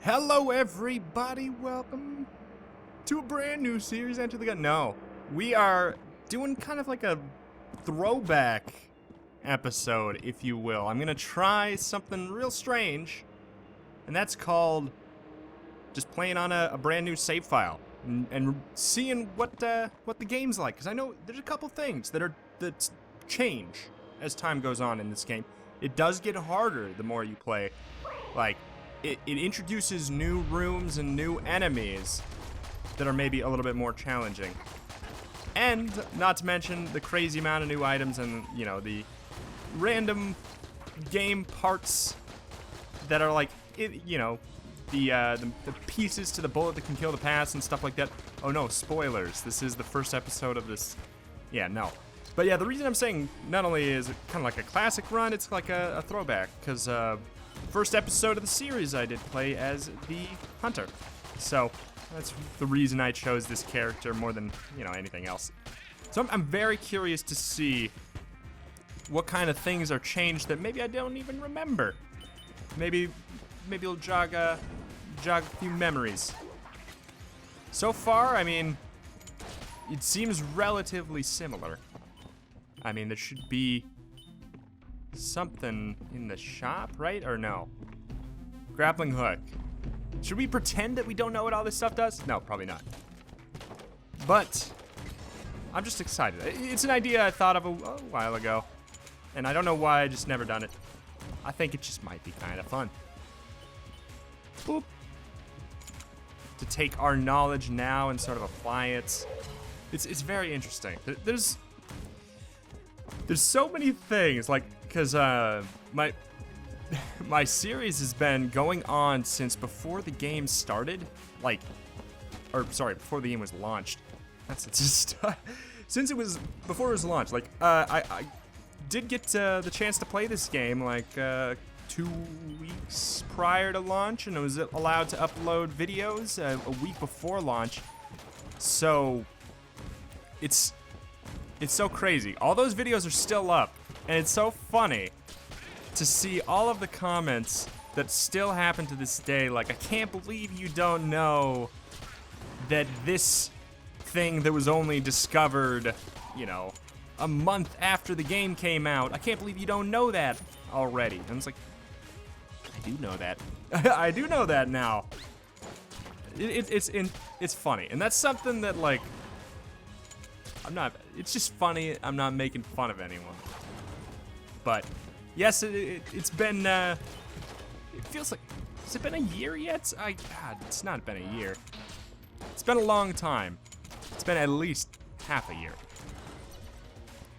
Hello everybody, welcome to a brand new series, Enter the Gungeon. No, we are doing kind of like a throwback episode, if you will. I'm gonna try something real strange, and that's called just playing on a brand new save file and seeing what the game's like. Because I know there's a couple things that change as time goes on in this game. It does get harder the more you play. Like, it introduces new rooms and new enemies that are maybe a little bit more challenging. And, not to mention, the crazy amount of new items and, you know, the random game parts that are like, the pieces to the bullet that can kill the past and stuff like that. Oh no, spoilers. This is the first episode of this. Yeah, no. But yeah, the reason I'm saying not only is it kind of like a classic run, it's like a throwback. Because first episode of the series I did play as the hunter. So that's the reason I chose this character more than, anything else. So I'm very curious to see what kind of things are changed that maybe I don't even remember. Maybe it'll jog a few memories. So far, I mean, it seems relatively similar. I mean, there should be something in the shop, right? Or no? Grappling hook. Should we pretend that we don't know what all this stuff does? No, probably not. But I'm just excited. It's an idea I thought of a while ago, and I don't know why I just never done it. I think it just might be kind of fun. Boop. To take our knowledge now and sort of apply it. It's very interesting. There's so many things, like, because my series has been going on since before the game started, before the game was launched. That's just since it was before it was launched. Like, I did get the chance to play this game like 2 weeks prior to launch, and I was allowed to upload videos a week before launch. So it's so crazy. All those videos are still up, and it's so funny to see all of the comments that still happen to this day. Like, I can't believe you don't know that this thing that was only discovered, a month after the game came out. I can't believe you don't know that already. And it's like, I do know that. I do know that now. It's funny, and that's something that, like, it's just funny. I'm not making fun of anyone. But yes, it's been, it feels like, has it been a year yet? God, it's not been a year. It's been a long time. It's been at least half a year.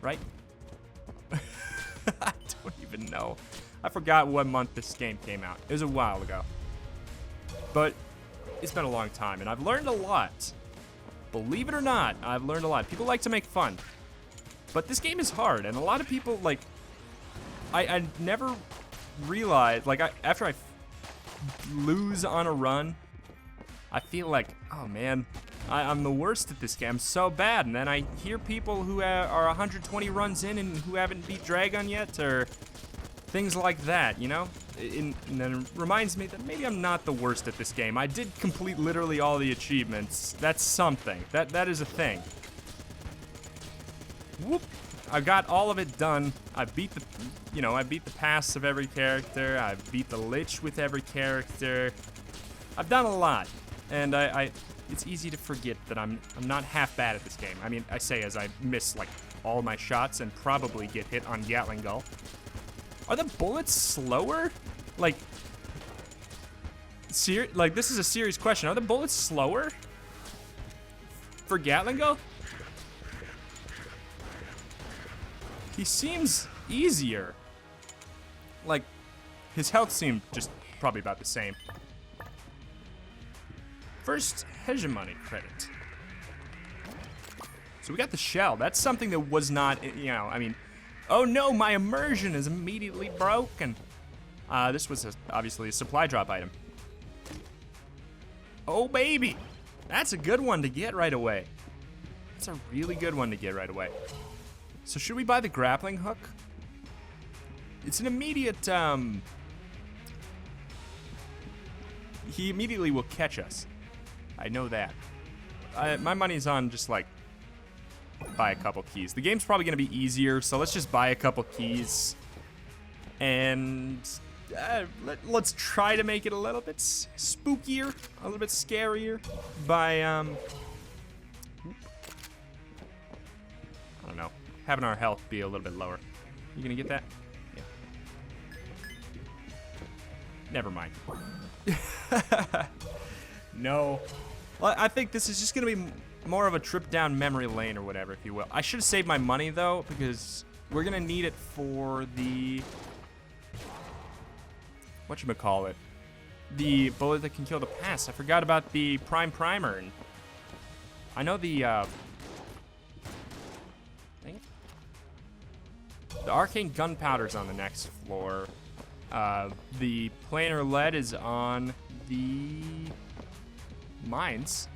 Right? I don't even know. I forgot what month this game came out. It was a while ago. But it's been a long time, and I've learned a lot. Believe it or not, I've learned a lot. People like to make fun. But this game is hard, and a lot of people, like, I never realized, like, after I lose on a run, I feel like, oh man, I'm the worst at this game. I'm so bad. And then I hear people who are 120 runs in and who haven't beat Dragon yet, or things like that, And then it reminds me that maybe I'm not the worst at this game. I did complete literally all the achievements. That's something. That is a thing. Whoop. I got all of it done. I beat the pass of every character. I beat the Lich with every character. I've done a lot, and it's easy to forget that I'm not half bad at this game. I mean, I say as I miss like all my shots and probably get hit on Gatling Gull. Are the bullets slower? Like this is a serious question. Are the bullets slower for Gatling Gull? He seems easier. Like, his health seemed just probably about the same. First hegemony credit. So we got the shell. That's something that was not, I mean, oh no, my immersion is immediately broken. This was obviously a supply drop item. Oh baby, that's a good one to get right away. That's a really good one to get right away. So should we buy the grappling hook? It's an immediate, he immediately will catch us. I know that. My money's on just, like, buy a couple keys. The game's probably going to be easier, so let's just buy a couple keys. And let's try to make it a little bit spookier, a little bit scarier by, I don't know, having our health be a little bit lower. You gonna get that? Yeah. Never mind. No. Well, I think this is just gonna be more of a trip down memory lane or whatever, if you will. I should have saved my money, though, because we're gonna need it for the... whatchamacallit? The bullet that can kill the pest. I forgot about the prime primer. And I know the, dang it. The arcane gunpowder's on the next floor. The planar lead is on the mines.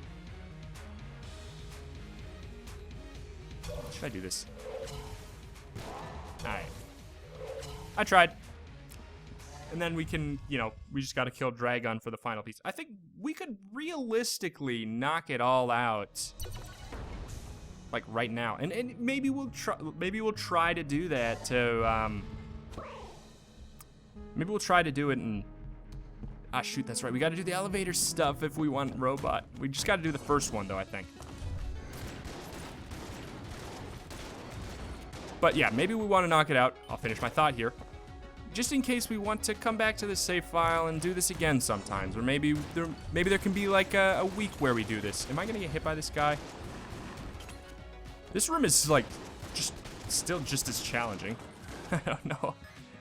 Should I do this? Alright. I tried. And then we can, you know, we just gotta kill Dragon for the final piece. I think we could realistically knock it all out, like right now. And maybe we'll try to do that to maybe we'll try to do it in, ah shoot, that's right. We gotta do the elevator stuff if we want robot. We just gotta do the first one though, I think. But yeah, maybe we want to knock it out. I'll finish my thought here. Just in case we want to come back to this save file and do this again sometimes. Or maybe there can be like a week where we do this. Am I gonna get hit by this guy? This room is like still just as challenging. I don't know.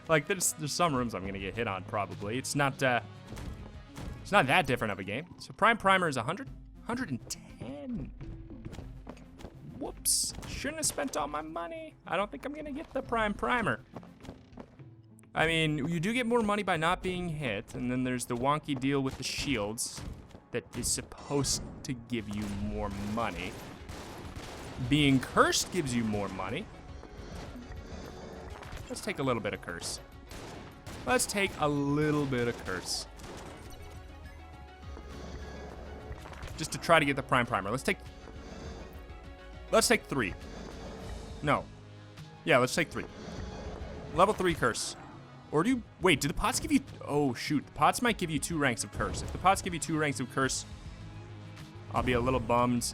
Like there's some rooms I'm gonna get hit on probably. It's not that different of a game. So prime primer is 100? 110. Whoops. Shouldn't have spent all my money. I don't think I'm gonna get the prime primer. I mean, you do get more money by not being hit, and then there's the wonky deal with the shields that is supposed to give you more money. Being cursed gives you more money. Let's take a little bit of curse. Let's take a little bit of curse. Just to try to get the prime primer. Let's take 3. No. Yeah, let's take 3. Level 3 curse. Or do you, wait, do the pots give you, oh shoot, the pots might give you 2 ranks of curse. If the pots give you 2 ranks of curse, I'll be a little bummed.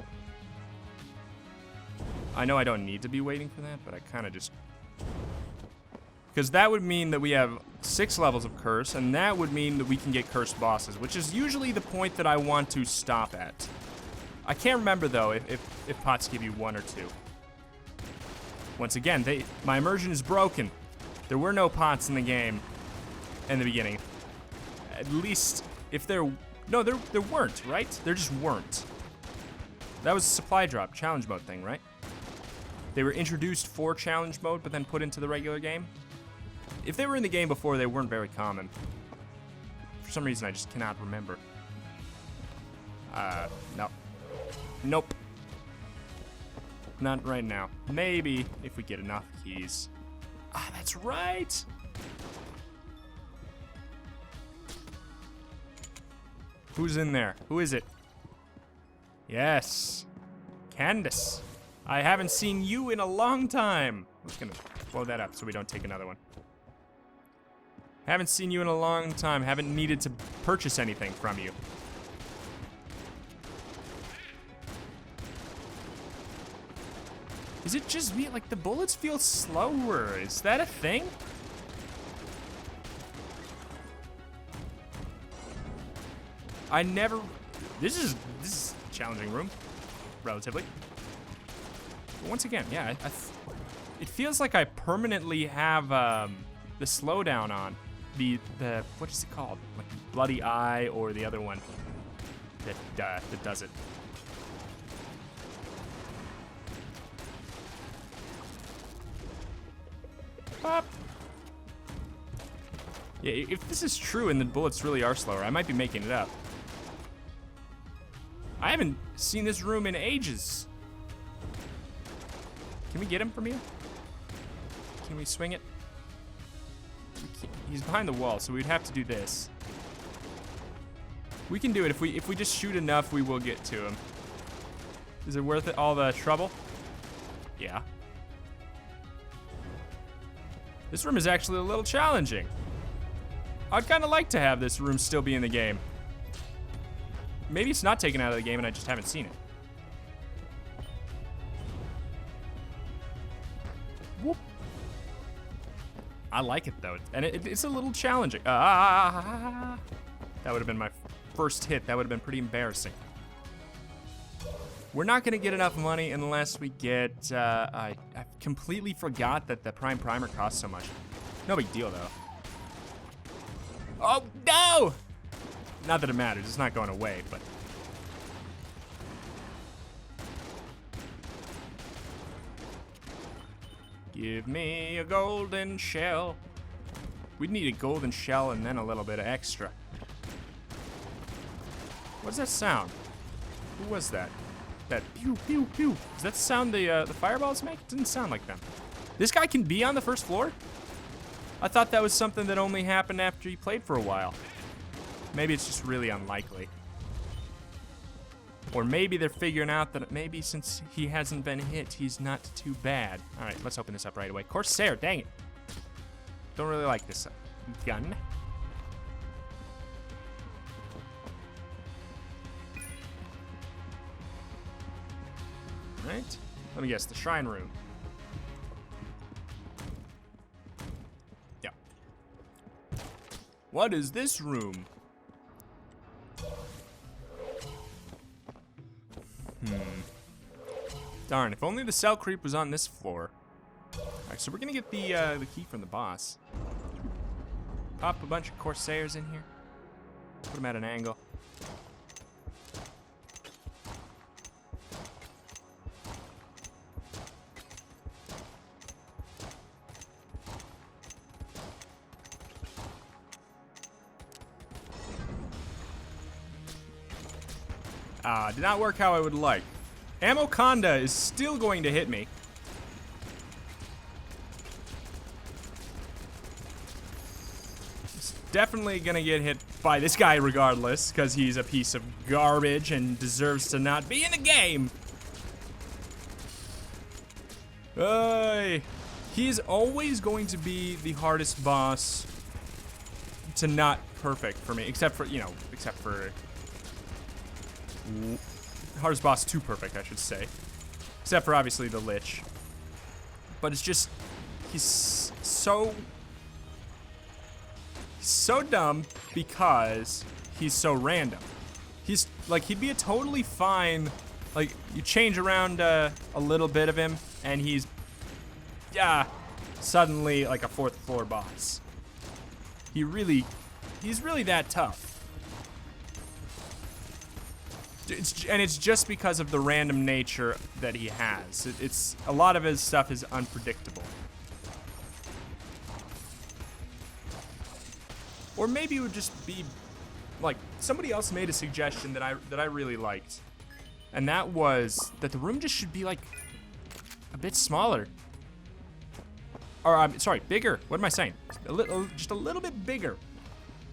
I know I don't need to be waiting for that, but I kind of just, because that would mean that we have 6 levels of curse, and that would mean that we can get cursed bosses, which is usually the point that I want to stop at. I can't remember though if pots give you 1 or 2. Once again, my immersion is broken. There were no pots in the game in the beginning. At least if there weren't, right? There just weren't. That was a supply drop challenge mode thing, right? They were introduced for challenge mode, but then put into the regular game. If they were in the game before, they weren't very common. For some reason, I just cannot remember. No. Nope. Not right now. Maybe if we get enough keys. Ah, that's right. Who's in there? Who is it? Yes. Candace. I haven't seen you in a long time. I'm just gonna blow that up so we don't take another one. Haven't seen you in a long time. Haven't needed to purchase anything from you. Is it just me? Like, the bullets feel slower. Is that a thing? I never... This is a challenging room, relatively. But once again, yeah, it feels like I permanently have the slowdown on. The what is it called? Like Bloody Eye or the other one that does it. Pop. Yeah, if this is true and the bullets really are slower, I might be making it up. I haven't seen this room in ages. Can we get him from here? Can we swing it? He's behind the wall, so we'd have to do this. We can do it. If we just shoot enough, we will get to him. Is it worth it? All the trouble? Yeah. This room is actually a little challenging. I'd kind of like to have this room still be in the game. Maybe it's not taken out of the game and I just haven't seen it. Whoop. I like it though, and it's a little challenging. That would have been my first hit. That would have been pretty embarrassing. We're not gonna get enough money unless we get, I completely forgot that the Prime Primer costs so much. No big deal though. Oh no! Not that it matters, it's not going away, but. Give me a golden shell. We'd need a golden shell and then a little bit of extra. What does that sound? Who was that? That pew, pew, pew. Does that sound the fireballs make? It didn't sound like them. This guy can be on the first floor? I thought that was something that only happened after he played for a while. Maybe it's just really unlikely. Or maybe they're figuring out that maybe since he hasn't been hit, he's not too bad. All right, let's open this up right away. Corsair, dang it. Don't really like this gun. All right, let me guess, the shrine room. Yeah. What is this room? Darn, if only the cell creep was on this floor. Alright, so we're gonna get the key from the boss. Pop a bunch of Corsairs in here. Put them at an angle. Did not work how I would like. Amoconda is still going to hit me. It's definitely gonna get hit by this guy regardless, because he's a piece of garbage and deserves to not be in the game. He's always going to be the hardest boss to not perfect for me, except for, hardest boss to perfect, I should say. Except for obviously the Lich. But it's just, he's so dumb because he's so random. He's like, he'd be a totally fine, like, you change around a little bit of him and he's suddenly like a 4th floor boss. He's really that tough. And it's just because of the random nature that he has. It's a lot of his stuff is unpredictable. Or maybe it would just be like somebody else made a suggestion that I really liked, and that was that the room just should be like a bit smaller. Or I'm sorry, bigger. What am I saying? Just a little bit bigger,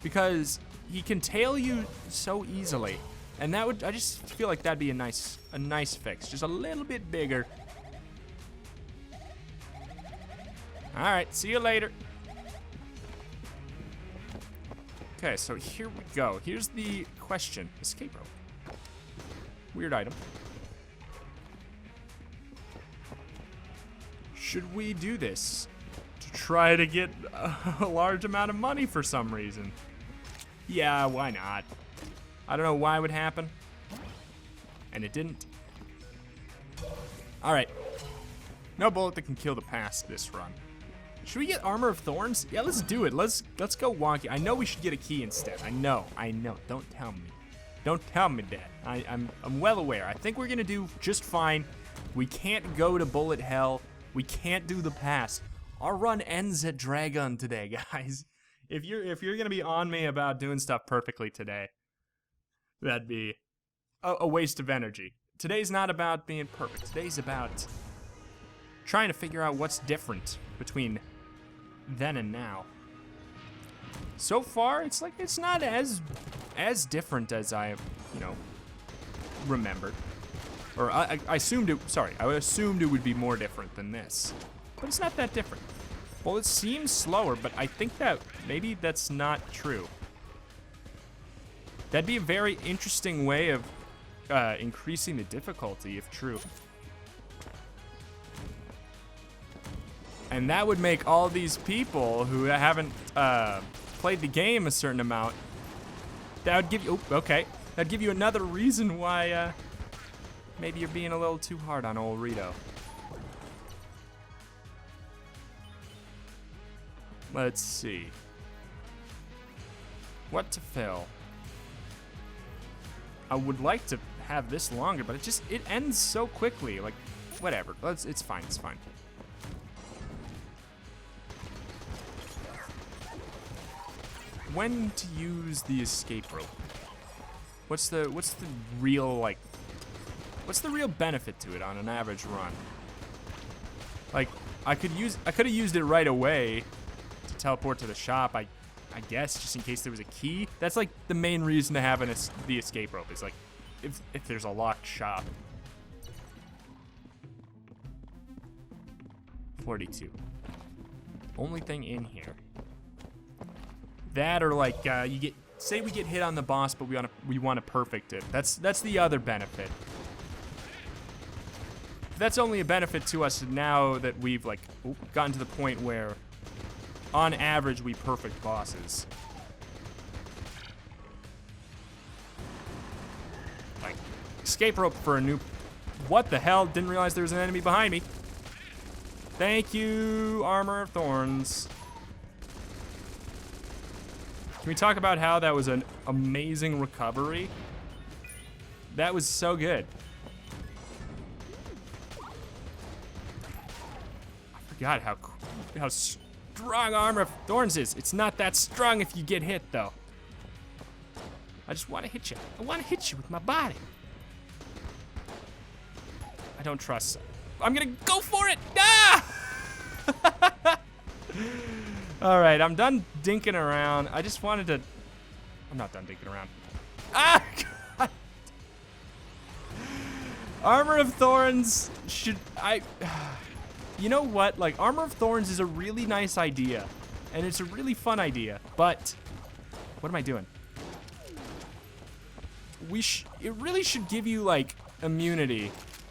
because he can tail you so easily. And that would, I just feel like that'd be a nice fix. Just a little bit bigger. All right, see you later. Okay, so here we go. Here's the question. Escape rope. Weird item. Should we do this to try to get a large amount of money for some reason? Yeah, why not? I don't know why it would happen, and it didn't. All right, no bullet that can kill the past this run. Should we get Armor of Thorns? Yeah, let's do it. Let's go wonky. I know we should get a key instead. I know. Don't tell me. Don't tell me that. I'm well aware. I think we're gonna do just fine. We can't go to bullet hell. We can't do the past. Our run ends at Dragon today, guys. If you're gonna be on me about doing stuff perfectly today, that'd be a waste of energy. Today's not about being perfect. Today's about trying to figure out what's different between then and now. So far, it's like it's not as as different as I, you know, remembered. Or I assumed it, sorry, I assumed it would be more different than this. But it's not that different. Well, it seems slower, but I think that maybe that's not true. That'd be a very interesting way of increasing the difficulty if true. And that would make all these people who haven't played the game a certain amount, that would give you, oh, okay, that'd give you another reason why maybe you're being a little too hard on old Rito. Let's see. What to fill? I would like to have this longer, but it ends so quickly. Like, whatever. It's fine. It's fine. When to use the escape rope? What's the real, like, what's the real benefit to it on an average run? Like, I could have used it right away to teleport to the shop, I guess, just in case there was a key. That's like the main reason to have the escape rope, is like if there's a locked shop. 42. Only thing in here. That, or like say we get hit on the boss, but we want to perfect it. That's the other benefit. That's only a benefit to us now that we've like gotten to the point where, on average, we perfect bosses. Like, escape rope for a new... What the hell? Didn't realize there was an enemy behind me. Thank you, Armor of Thorns. Can we talk about how that was an amazing recovery? That was so good. I forgot how strong Armor of Thorns is. It's not that strong if you get hit, though. I just want to hit you. I want to hit you with my body. I don't trust. I'm gonna go for it. Ah! All right, I'm done dinking around. I just wanted to. I'm not done dinking around. Ah! God. Armor of Thorns should I? You know what? Like, Armor of Thorns is a really nice idea, and it's a really fun idea, but what am I doing? It really should give you, like, immunity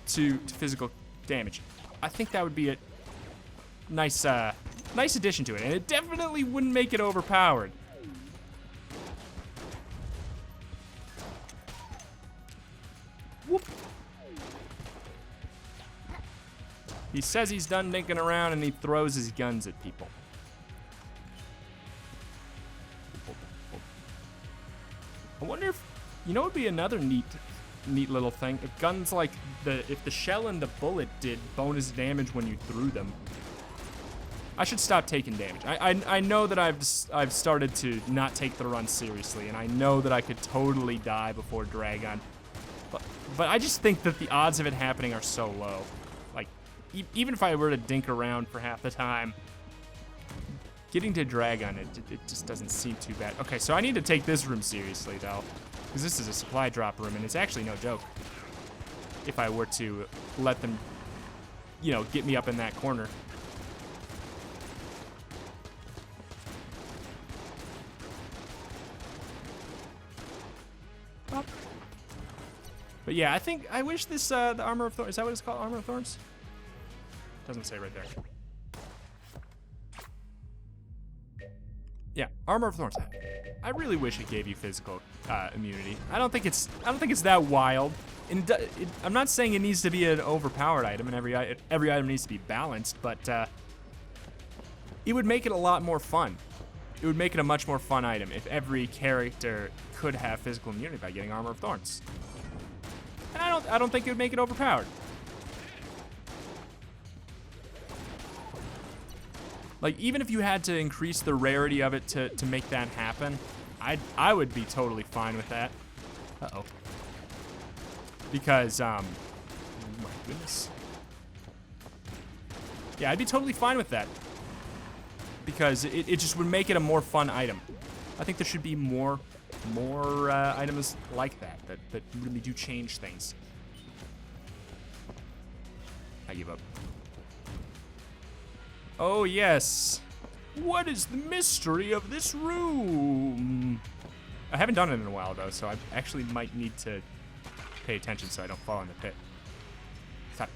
to physical damage. I think that would be a nice addition to it, and it definitely wouldn't make it overpowered. Whoop. He says he's done dinking around, and he throws his guns at people. I wonder if, you know, what would be another neat little thing? If guns like if the shell and the bullet did bonus damage when you threw them. I should stop taking damage. I know that I've started to not take the run seriously, and I know that I could totally die before Dragon. But I just think that the odds of it happening are so low. Like, even if I were to dink around for half the time, getting to Dragon, it just doesn't seem too bad. Okay, so I need to take this room seriously, though, because this is a supply drop room, and it's actually no joke. If I were to let them, you know, get me up in that corner. Up. But yeah, I wish this, the Armor of Thorns, is that what it's called, Armor of Thorns? Doesn't say right there. Yeah, Armor of Thorns. I really wish it gave you physical immunity. I don't think it's that wild. And I'm not saying it needs to be an overpowered item, and every item needs to be balanced, but it would make it a lot more fun. It would make it a much more fun item if every character could have physical immunity by getting Armor of Thorns. And I don't think it would make it overpowered. Like, even if you had to increase the rarity of it to make that happen, I would be totally fine with that. Uh-oh. Because, oh my goodness. Yeah, I'd be totally fine with that. Because it just would make it a more fun item. I think there should be more more items like that really do change things. I give up. Oh, yes. What is the mystery of this room? I haven't done it in a while, though, so I actually might need to pay attention so I don't fall in the pit. Stop.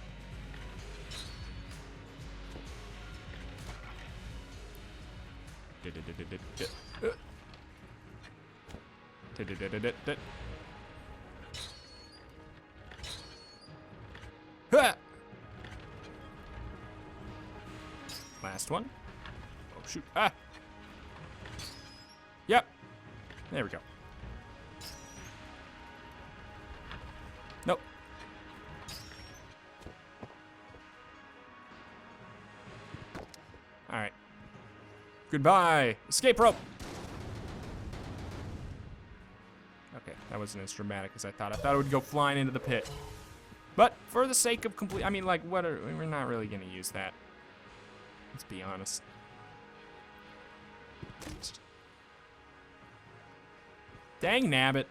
Last one. Oh, shoot. Ah! Yep. There we go. Nope. All right. Goodbye. Escape rope. Okay, that wasn't as dramatic as I thought. I thought it would go flying into the pit. But for the sake of complete, I mean, like, we're not really gonna use that. Let's be honest. Dang nabbit.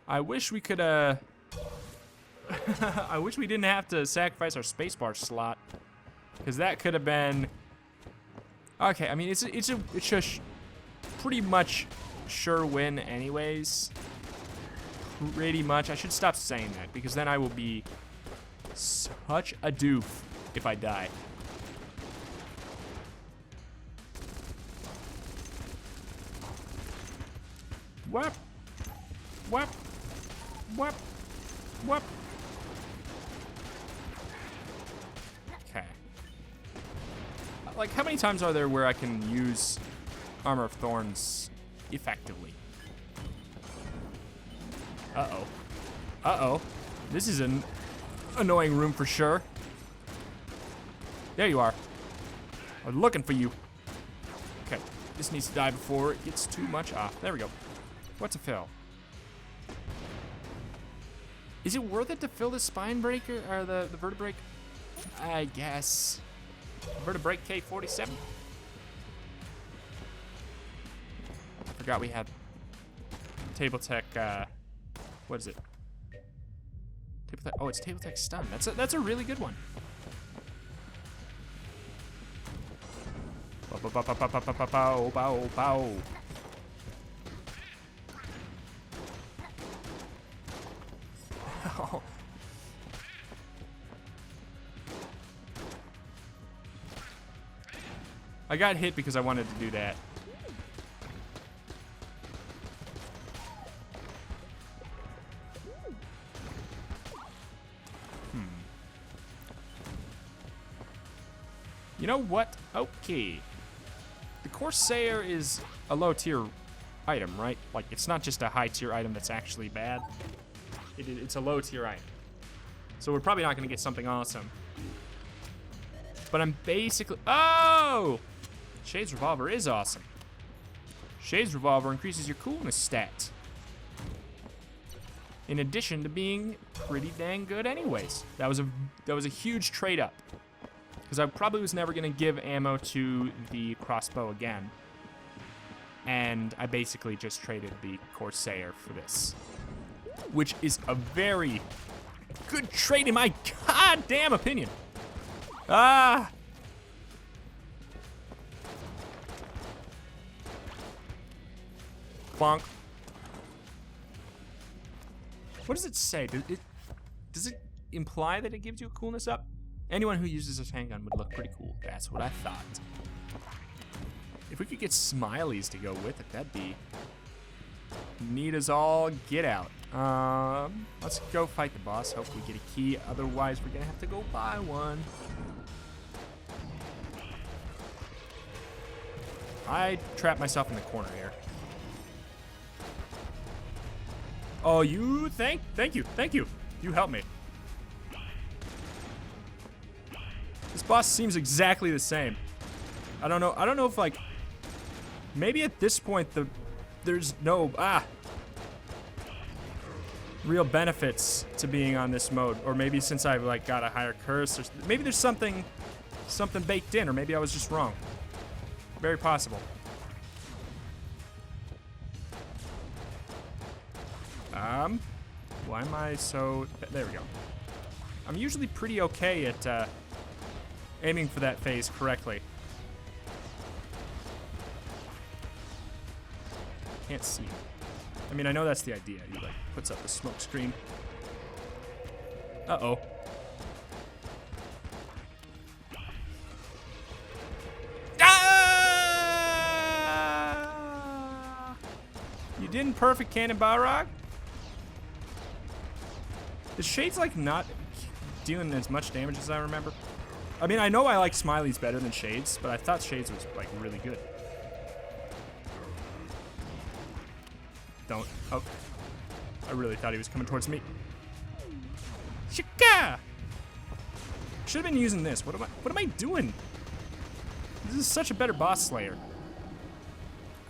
I wish we could, I wish we didn't have to sacrifice our spacebar slot. Because that could have been... Okay, I mean, it's a pretty much sure win anyways. Pretty much. I should stop saying that, because then I will be such a doof if I die. Whap! Whap! Whap! Whap! Okay. Like, how many times are there where I can use Armor of Thorns effectively? Uh-oh. Uh-oh. This is an annoying room for sure. There you are. I was looking for you. Okay. This needs to die before it gets too much off. There we go. What's a fill? Is it worth it to fill the spine breaker or the vertebrae? I guess. Vertebrae K47. Forgot we had Table Tech. What is it? Table Tech. Oh, it's Table Tech Stun. That's a really good one. Bow, bow, bow, bow, bow, bow, bow, bow, bow. Oh. I got hit because I wanted to do that. You know what? Okay. The Corsair is a low tier item, right? Like, it's not just a high tier item that's actually bad. It's a low tier item. So we're probably not going to get something awesome. But I'm basically... Oh! Shade's Revolver is awesome. Shade's Revolver increases your coolness stat. In addition to being pretty dang good anyways. That was a huge trade up. Because I probably was never going to give ammo to the crossbow again. And I basically just traded the Corsair for this. Which is a very good trade in my goddamn opinion. Ah! Bonk. What does it say? Does it imply that it gives you a coolness up? Anyone who uses a handgun would look pretty cool. That's what I thought. If we could get smileys to go with it, that'd be neat as all get out. Let's go fight the boss. Hope we get a key. Otherwise, we're gonna have to go buy one. I trapped myself in the corner here. Oh, you thank you. You helped me. This boss seems exactly the same. I don't know if, like, maybe at this point there's no real benefits to being on this mode, or maybe since I've, like, got a higher curse, or maybe there's something baked in, or maybe I was just wrong. very possible. Why am I so... There we go. I'm usually pretty okay at aiming for that phase correctly. Can't see. I mean, I know that's the idea. He, like, puts up the smoke screen. Uh-oh. Ah! You didn't perfect cannon Balrog? The Shade's, like, not dealing as much damage as I remember. I mean, I know I like Smiley's better than Shades, but I thought Shades was, like, really good. Don't. Oh. I really thought he was coming towards me. Shika! Should have been using this. What am I doing? This is such a better boss slayer.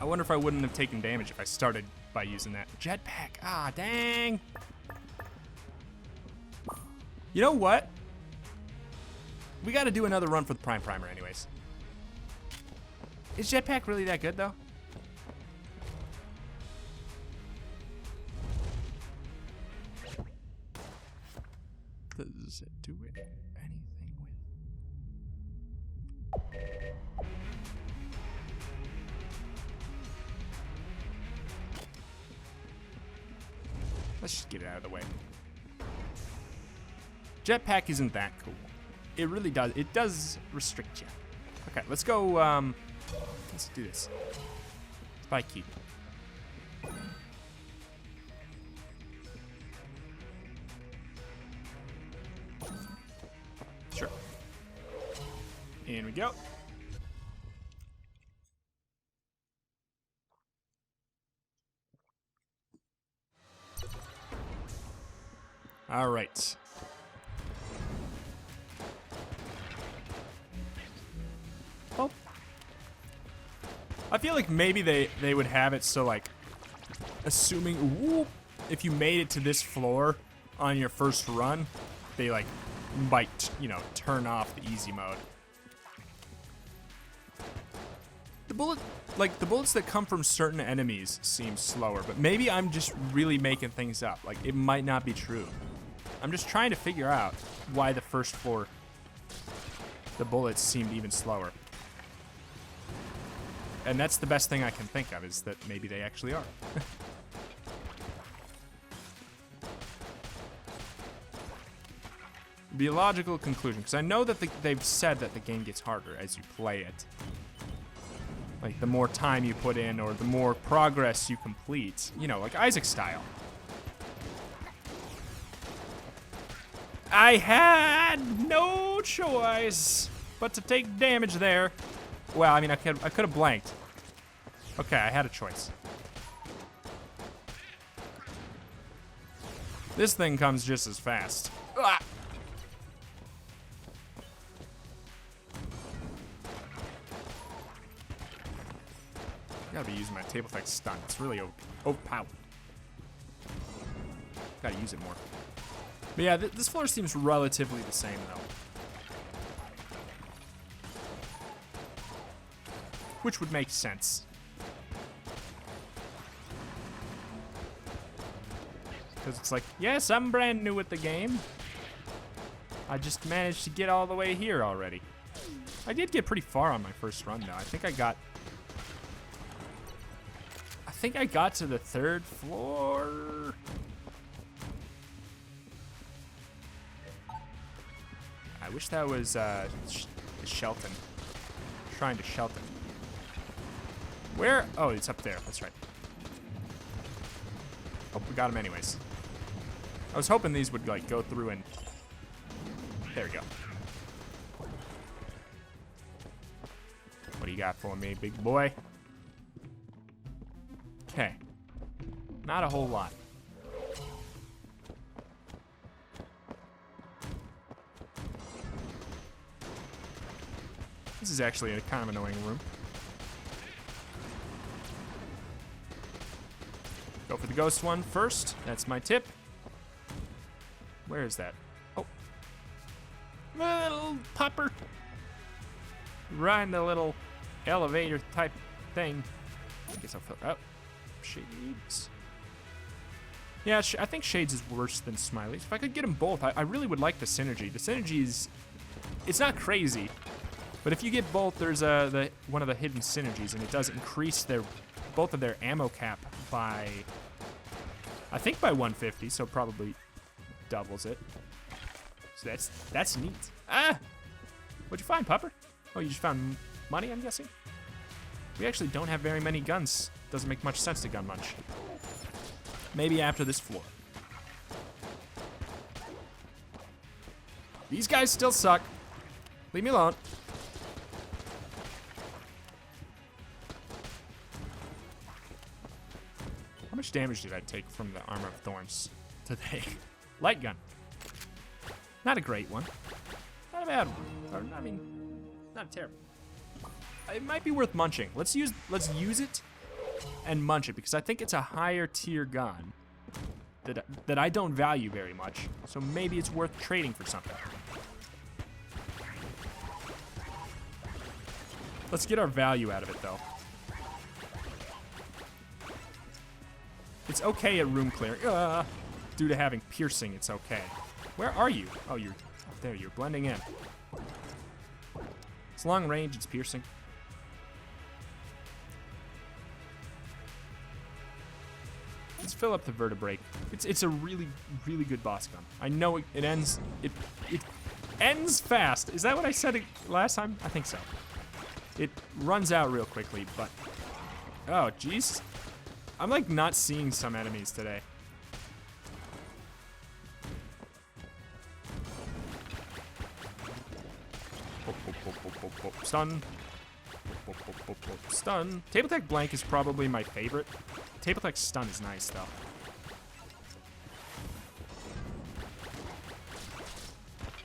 I wonder if I wouldn't have taken damage if I started by using that. Jetpack. Ah, dang. You know what? We got to do another run for the Prime Primer anyways. Is Jetpack really that good, though? Does it do anything with... Let's just get it out of the way. Jetpack isn't that cool. It really does. It does restrict you. Okay, let's go. Let's do this. Spy key. Sure. In we go. All right. Well, I feel like maybe they would have it so, like, assuming whoop, if you made it to this floor on your first run, they, like, might, you know, turn off the easy mode. The bullets that come from certain enemies seem slower, but maybe I'm just really making things up. Like, it might not be true. I'm just trying to figure out why the first floor, the bullets seemed even slower. And that's the best thing I can think of, is that maybe they actually are. Be a logical conclusion, because I know that they've said that the game gets harder as you play it. Like, the more time you put in, or the more progress you complete. You know, like Isaac style. I had no choice but to take damage there. Well, I mean, I could have blanked. Okay, I had a choice. This thing comes just as fast. Ah! Gotta be using my table effect stun. It's really overpowered. Gotta use it more. But yeah, this floor seems relatively the same, though. Which would make sense. Because it's like, yes, I'm brand new at the game. I just managed to get all the way here already. I did get pretty far on my first run, though. I think I got to the 3rd floor. I wish that was Shelton. Shrine to Shelton. Where? Oh, it's up there. That's right. Oh, we got him anyways. I was hoping these would, like, go through and... There we go. What do you got for me, big boy? Okay. Not a whole lot. This is actually a kind of annoying room. Go for the ghost one first. That's my tip. Where is that? Oh. Little pupper. Riding a little elevator type thing. I guess I'll fill up. Shades. Yeah, I think Shades is worse than Smileys. If I could get them both, I really would like the synergy. The synergy is, it's not crazy, but if you get both, there's one of the hidden synergies, and it does increase both of their ammo cap by, I think by 150, so probably doubles it. So that's neat. Ah! What'd you find, Pupper? Oh, you just found money, I'm guessing? We actually don't have very many guns. Doesn't make much sense to gun much. Maybe after this floor. These guys still suck. Leave me alone. How much damage did I take from the Armor of Thorns today? Light gun. Not a great one. Not a bad one. Or, I mean, not terrible. It might be worth munching. Let's use it and munch it, because I think it's a higher tier gun that I don't value very much. So maybe it's worth trading for something. Let's get our value out of it, though. It's okay at room clearing. Due to having piercing, it's okay. Where are you? Oh, you're up there. You're blending in. It's long range. It's piercing. Let's fill up the vertebrae. It's a really, really good boss gun. I know it ends. It ends fast. Is that what I said last time? I think so. It runs out real quickly, but oh, jeez. I'm like not seeing some enemies today. Stun. Stun. Table Tech Blank is probably my favorite. Table Tech Stun is nice, though.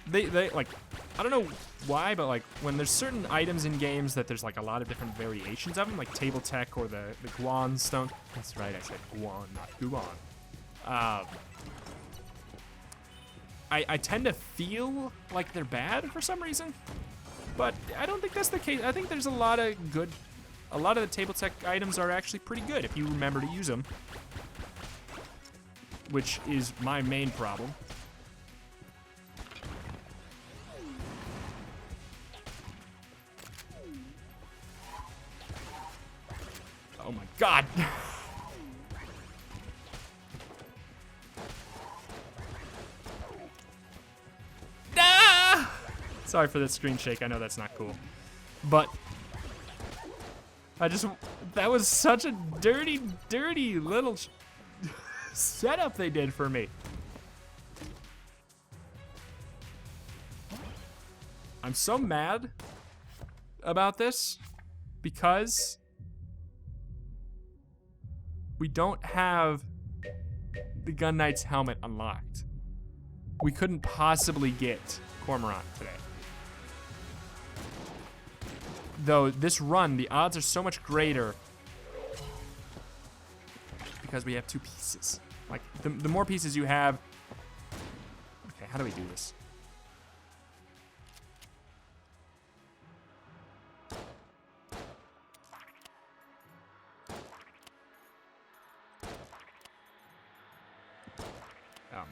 They like, I don't know why, but like when there's certain items in games that there's like a lot of different variations of them, like Table Tech or the Guan Stone. That's right, I said Guan, not Guan. I tend to feel like they're bad for some reason, but I don't think that's the case. I think there's a lot of the Table Tech items are actually pretty good if you remember to use them, which is my main problem. Oh my god! Ah! Sorry for the screen shake, I know that's not cool. But that was such a dirty, dirty little setup they did for me. I'm so mad about this because we don't have the Gun Knight's helmet unlocked. We couldn't possibly get Cormorant today. Though this run, the odds are so much greater because we have 2 pieces. Like, the more pieces you have... Okay, how do we do this? Oh, man.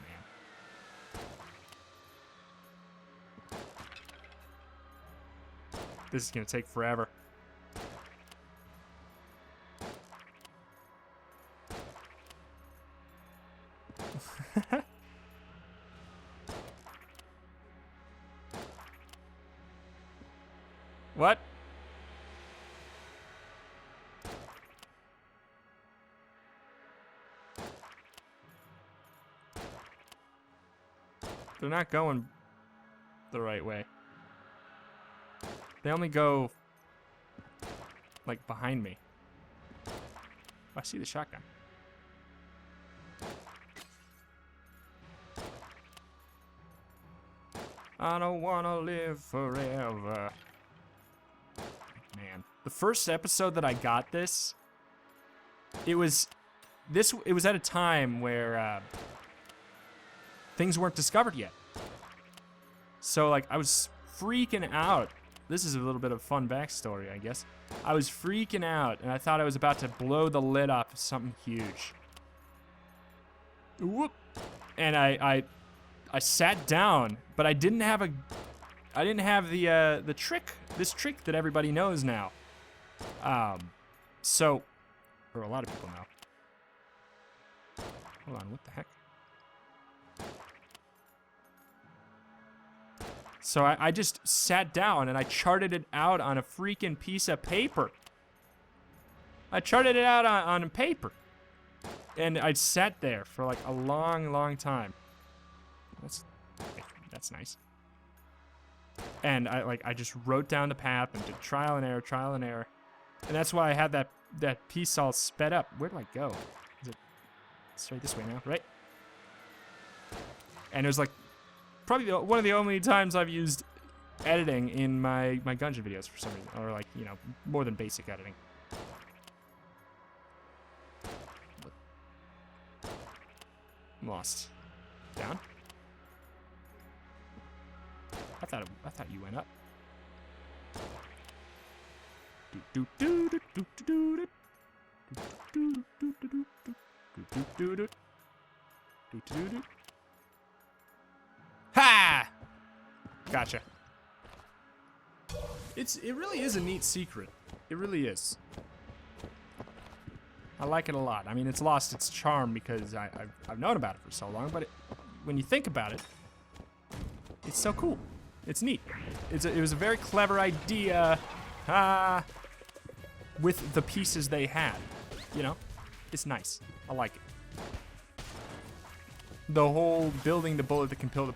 This is gonna take forever. What? They're not going the right way. They only go, like, behind me. Oh, I see the shotgun. I don't wanna live forever. Man. The first episode that I got this, it was at a time where things weren't discovered yet. So, like, I was freaking out this is a little bit of fun backstory, I guess. I was freaking out, and I thought I was about to blow the lid off of something huge. Whoop! And I sat down, but I didn't have the trick, this trick that everybody knows now. So, or a lot of people know. Hold on, what the heck? So I just sat down and I charted it out on a freaking piece of paper. I charted it out on paper. And I sat there for like a long, long time. That's nice. And I just wrote down the path and did trial and error. And that's why I had that piece all sped up. Where do I go? Is it straight this way now, right? And it was like probably one of the only times I've used editing in my Gungeon videos for some reason, or like, you know, more than basic editing. I'm lost. Down? I thought you went up. Ha! Gotcha. It really is a neat secret. It really is. I like it a lot. I mean, it's lost its charm because I've known about it for so long, but when you think about it, it's so cool. It's neat. It was a very clever idea with the pieces they had. You know? It's nice. I like it. The whole building the bullet that can kill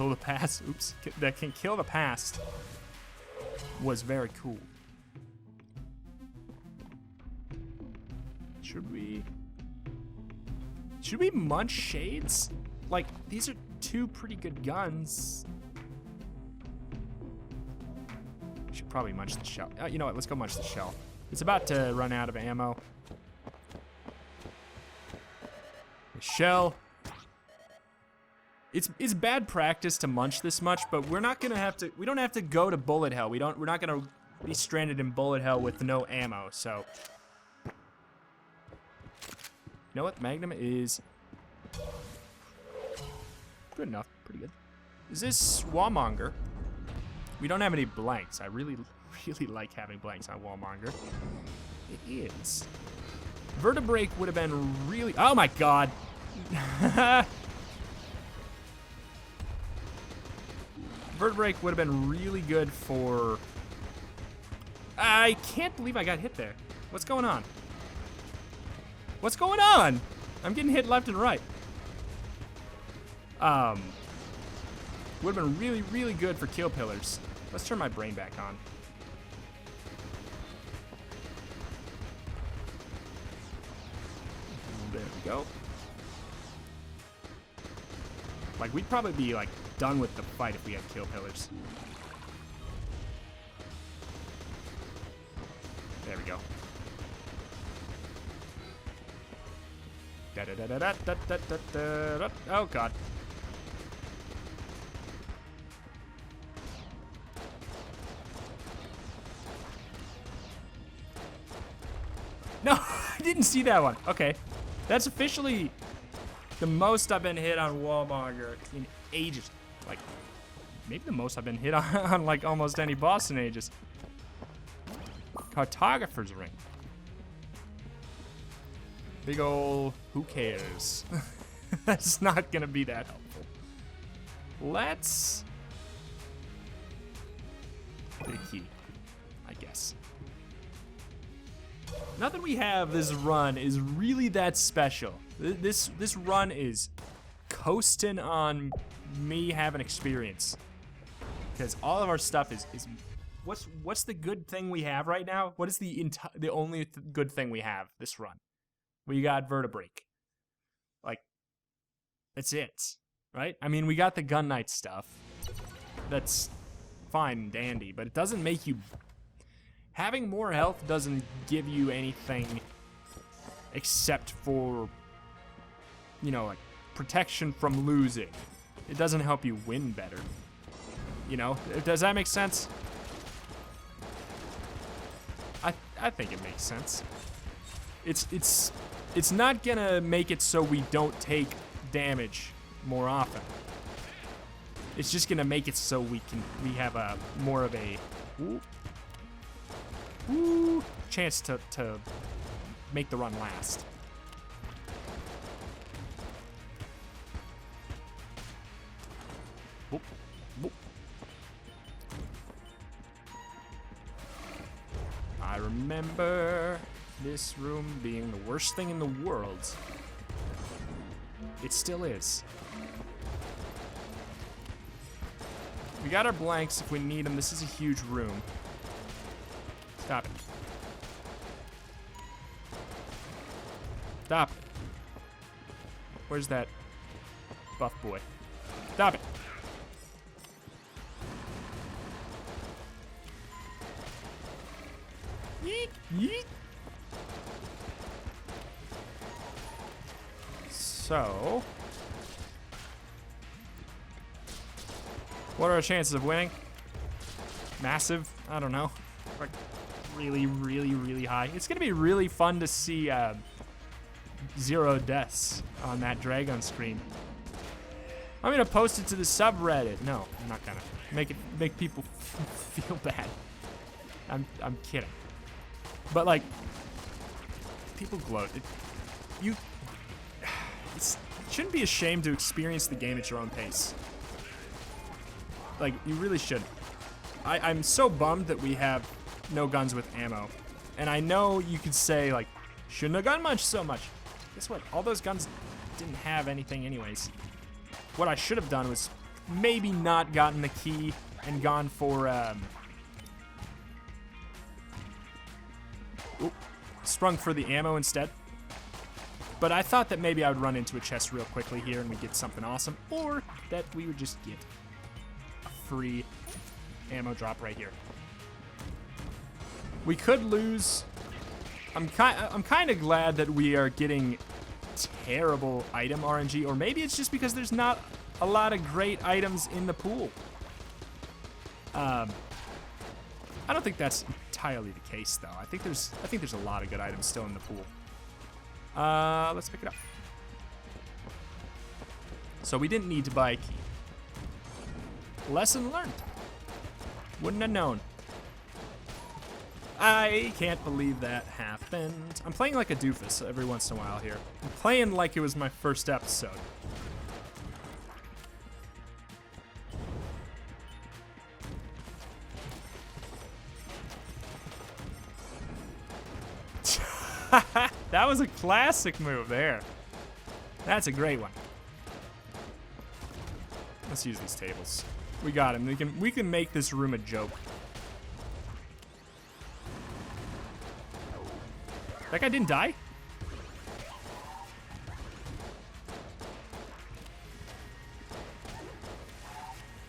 the past. Oops. That can kill the past was very cool. Should we munch shades? Like, these are two pretty good guns. Should probably munch the shell. You know what? Let's go munch the shell. It's about to run out of ammo. The shell. It's bad practice to munch this much, but we're not gonna have to. We don't have to go to bullet hell. We're not gonna be stranded in bullet hell with no ammo. So, you know what? Magnum is good enough. Pretty good. Is this Wallmonger? We don't have any blanks. I really like having blanks on Wallmonger. It is. Vertebrake would have been really. Oh my god. Vertebrake would have been really good for. I can't believe I got hit there. What's going on? What's going on? I'm getting hit left and right. Would have been really, really good for kill pillars. Let's turn my brain back on. There we go. Like, we'd probably be, like, done with the fight if we had kill pillars. There we go. Oh, God. No, I didn't see that one. Okay. That's officially the most I've been hit on Wallmonger in ages. Like, maybe the most I've been hit on like almost any boss in ages. Cartographer's ring. Big ol' who cares? That's not gonna be that helpful. Let's get a key, I guess. Nothing we have this run is really that special. This run is coasting on me having experience. Because all of our stuff is what's the good thing we have right now? What is the only good thing we have this run? We got Vertebrake. Like, that's it, right? I mean, we got the Gun Knight stuff. That's fine and dandy, but it doesn't make you. Having more health doesn't give you anything except for, you know, like protection from losing. It doesn't help you win better. You know, does that make sense? I think it makes sense. It's not gonna make it so we don't take damage more often. It's just gonna make it so we have a more of a chance to make the run last. Whoop, whoop. I remember this room being the worst thing in the world. It still is. We got our blanks if we need them. This is a huge room. Stop it. Stop it. Where's that buff boy? Stop it. Yeet, yeet. So, what are our chances of winning? Massive? I don't know. Like really, really, really high. It's gonna be really fun to see 0 deaths on that dragon screen. I'm gonna post it to the subreddit. No, I'm not gonna make people feel bad. I'm kidding. But like, people gloat. You shouldn't be ashamed to experience the game at your own pace. Like, you really should. I'm so bummed that we have no guns with ammo. And I know you could say, like, shouldn't have gone so much. Guess what? All those guns didn't have anything anyways. What I should have done was maybe not gotten the key and gone for, sprung for the ammo instead. But I thought that maybe I would run into a chest real quickly here and we'd get something awesome, or that we would just get a free ammo drop right here. We could lose. I'm kind of glad that we are getting terrible item RNG, or maybe it's just because there's not a lot of great items in the pool. I don't think that's entirely the case, though. I think there's a lot of good items still in the pool. Let's pick it up. So we didn't need to buy a key. Lesson learned. Wouldn't have known. I can't believe that happened. I'm playing like a doofus every once in a while here. I'm playing like it was my first episode. That was a classic move there. That's a great one. Let's use these tables. We got him. We can make this room a joke. That guy didn't die?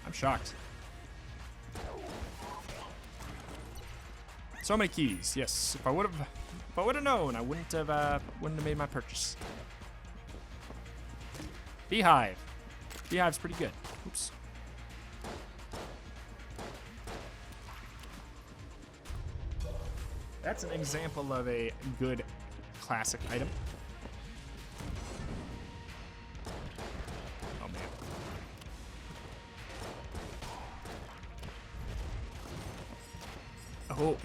I'm shocked. So many keys. Yes, if I would have known, I wouldn't have made my purchase. Beehive. Beehive's pretty good. Oops. That's an example of a good classic item. Oh man. Oh.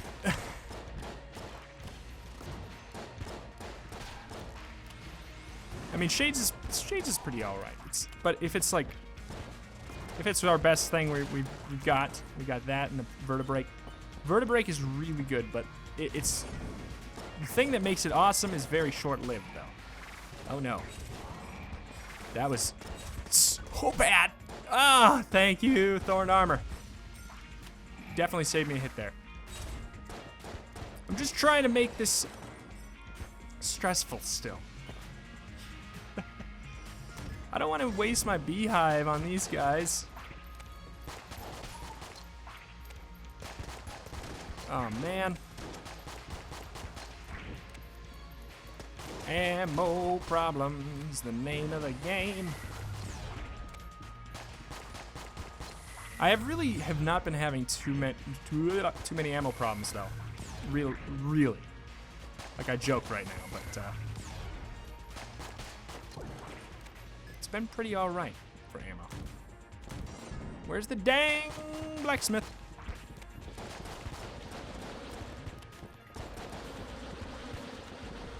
I mean, Shades is pretty all right. But if it's our best thing, we got that and the vertebrae. Vertebrae is really good, but it's the thing that makes it awesome is very short-lived, though. Oh no, that was so bad. Ah, thank you, Thorn Armor. Definitely saved me a hit there. I'm just trying to make this stressful still. I don't want to waste my beehive on these guys. Oh, man. Ammo problems, the name of the game. I really have not been having too many ammo problems, though. Really. Like, I joke right now, but it's been pretty alright for ammo. Where's the dang blacksmith?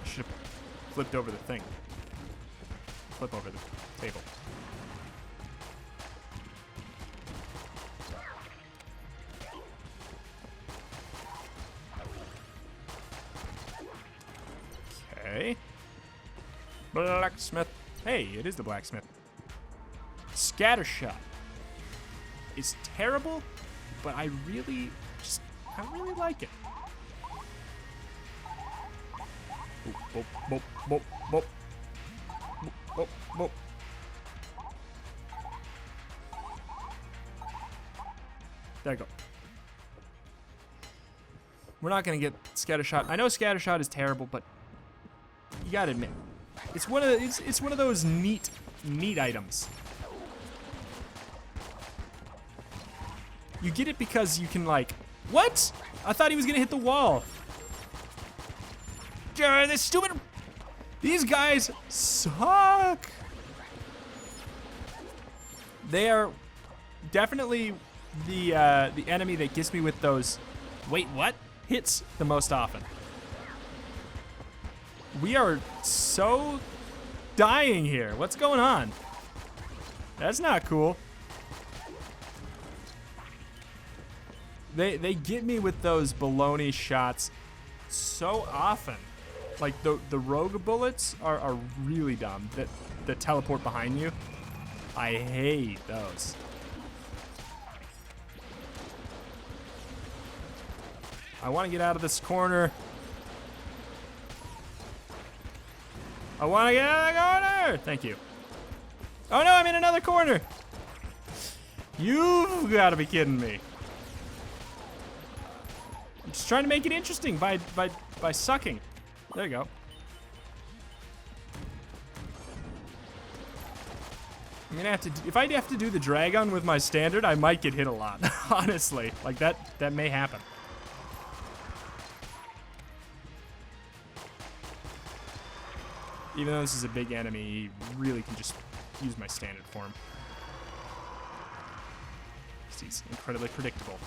I should have flipped over the thing. Flip over the table. Okay. Blacksmith. Hey, it is the blacksmith. Scattershot is terrible, but I really like it. Boop, boop, boop, boop, boop, boop, boop. There you go. We're not gonna get scattershot. I know scattershot is terrible, but you gotta admit, it's one of those neat items. You get it because you can, like, what? I thought he was gonna hit the wall. This stupid, these guys suck. They are definitely the enemy that gets me with those, wait, what? Hits the most often. We are so dying here. What's going on? That's not cool. They get me with those baloney shots so often. Like the rogue bullets are really dumb. That teleport behind you. I hate those. I want to get out of this corner. I want to get out of the corner! Thank you. Oh no, I'm in another corner! You've got to be kidding me. I'm just trying to make it interesting by sucking. There you go. I'm gonna have to, if I have to do the dragon with my standard, I might get hit a lot. Honestly, like that may happen. Even though this is a big enemy, he really can just use my standard form. He's incredibly predictable.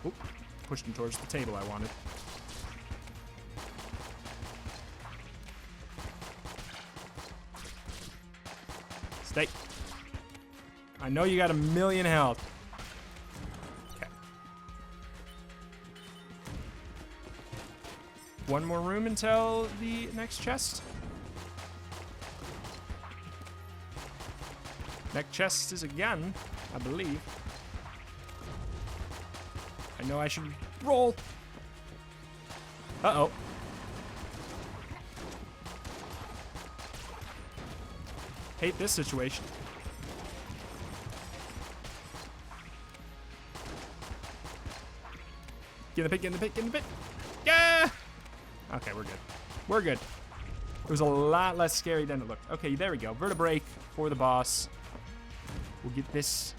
Oop, pushed him towards the table I wanted. Stay. I know you got a million health. One more room until the next chest. Next chest is a gun, I believe. I know I should roll. Uh-oh. Hate this situation. Get in the pit, get in the pit, get in the pit. Yeah! Okay, we're good. We're good. It was a lot less scary than it looked. Okay, there we go. Vertebrae for the boss. We'll get this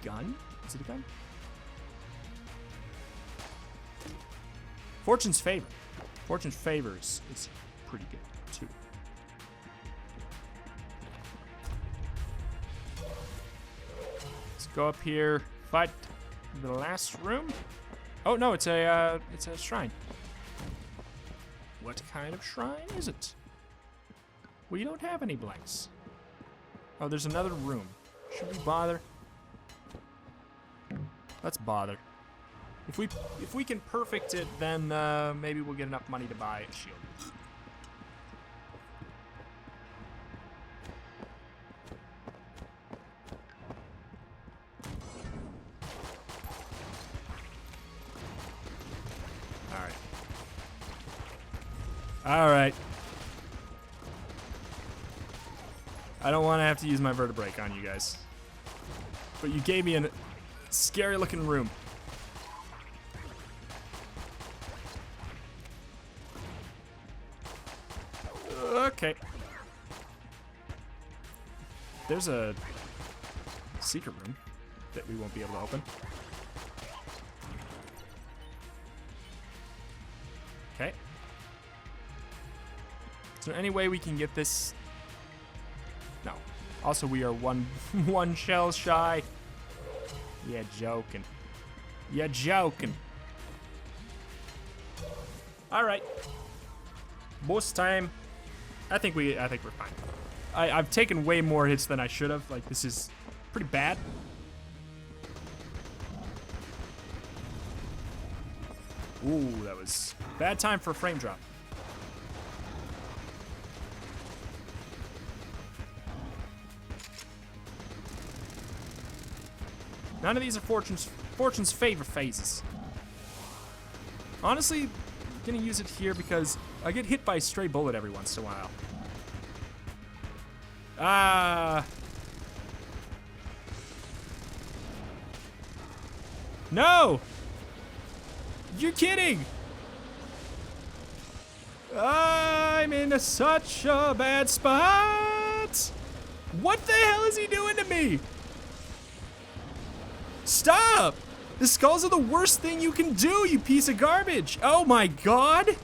gun. Is it a gun? Fortune's favor. Fortune's favors is pretty good, too. Let's go up here. Fight the last room. Oh, no, it's a shrine. What kind of shrine is it? We don't have any blanks. Oh, there's another room. Should we bother? Let's bother. If we can perfect it, then maybe we'll get enough money to buy a shield. All right. I don't want to have to use my vertebrae on you guys. But you gave me a scary looking room. Okay. there's a secret room that we won't be able to open. Okay. Is there any way we can get this? No. Also, we are one shell shy. Yeah, joking. Yeah, joking. All right. Boss time. I think we're fine. I've taken way more hits than I should have. Like, this is pretty bad. Ooh, that was bad time for a frame drop. None of these are Fortune's favor phases. Honestly, I'm gonna use it here because I get hit by a stray bullet every once in a while. Ah. No! You're kidding! I'm in such a bad spot! What the hell is he doing to me? Stop! The skulls are the worst thing you can do, you piece of garbage! Oh my god!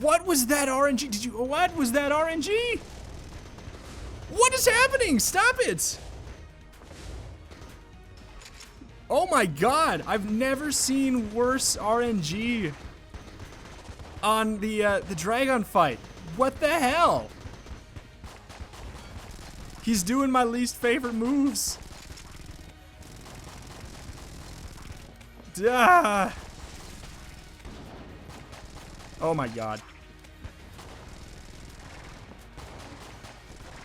What was that RNG? What was that RNG? What is happening? Stop it! Oh my god, I've never seen worse RNG on the dragon fight. What the hell? He's doing my least favorite moves. Duh. Oh my god.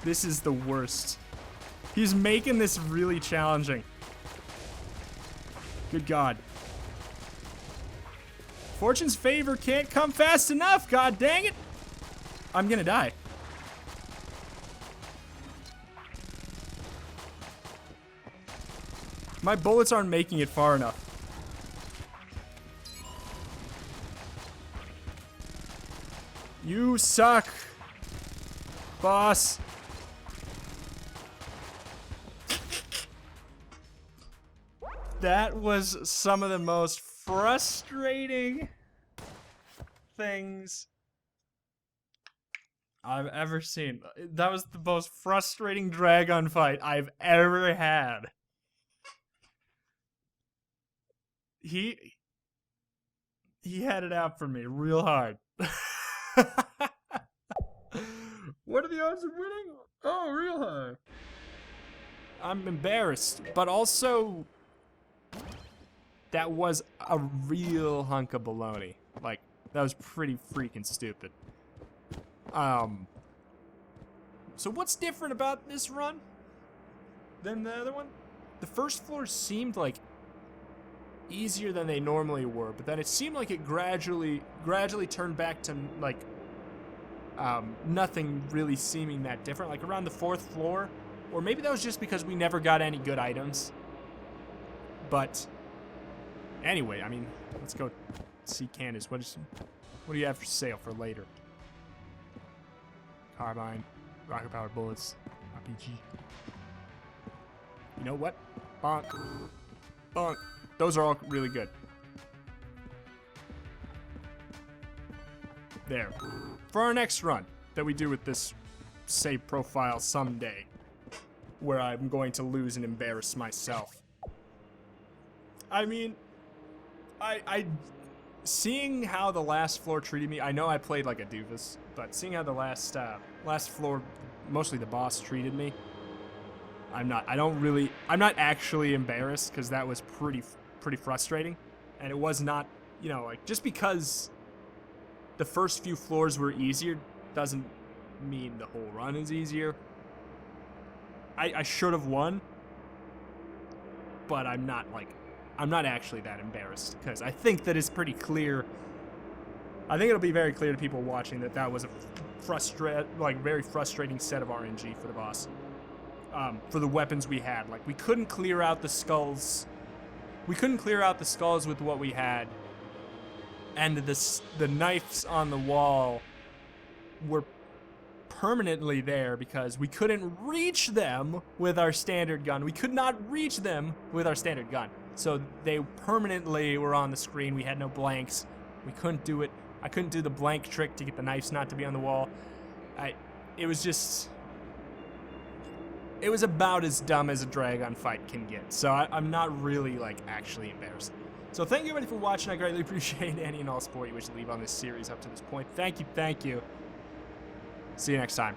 This is the worst. He's making this really challenging. Good god. Fortune's favor can't come fast enough, god dang it! I'm gonna die. My bullets aren't making it far enough. You suck, boss. That was some of the most frustrating things I've ever seen. That was the most frustrating dragon fight I've ever had. He had it out for me real hard. What are the odds of winning? Oh, real high. I'm embarrassed, but also that was a real hunk of baloney. Like, that was pretty freaking stupid. So what's different about this run than the other one? The first floor seemed like easier than they normally were, but then it seemed like it gradually turned back to like nothing really seeming that different. Like around the fourth floor, or maybe that was just because we never got any good items. But anyway, I mean, let's go see Candace. What do you have for sale for later? Carbine, rocket powered bullets, RPG. You know what? Bonk. Bonk. Those are all really good. There. For our next run that we do with this save profile someday, where I'm going to lose and embarrass myself. I mean, I seeing how the last floor treated me, I know I played like a doofus, but seeing how the last floor, mostly the boss, treated me, I'm not actually embarrassed, because that was pretty frustrating. And it was not, you know, like, just because the first few floors were easier doesn't mean the whole run is easier. I should have won, but I'm not actually that embarrassed, because I think that it's pretty clear. I think it'll be very clear to people watching that was a very frustrating set of RNG for the boss. For the weapons we had, like, we couldn't clear out the skulls. We couldn't clear out the skulls with what we had, and the knives on the wall were permanently there because we couldn't reach them with our standard gun. We could not reach them with our standard gun. So they permanently were on the screen. We had no blanks. We couldn't do it. I couldn't do the blank trick to get the knives not to be on the wall. It was about as dumb as a Dragon fight can get. So I'm not really, like, actually embarrassed. So thank you everybody for watching. I greatly appreciate any and all support you wish to leave on this series up to this point. Thank you. See you next time.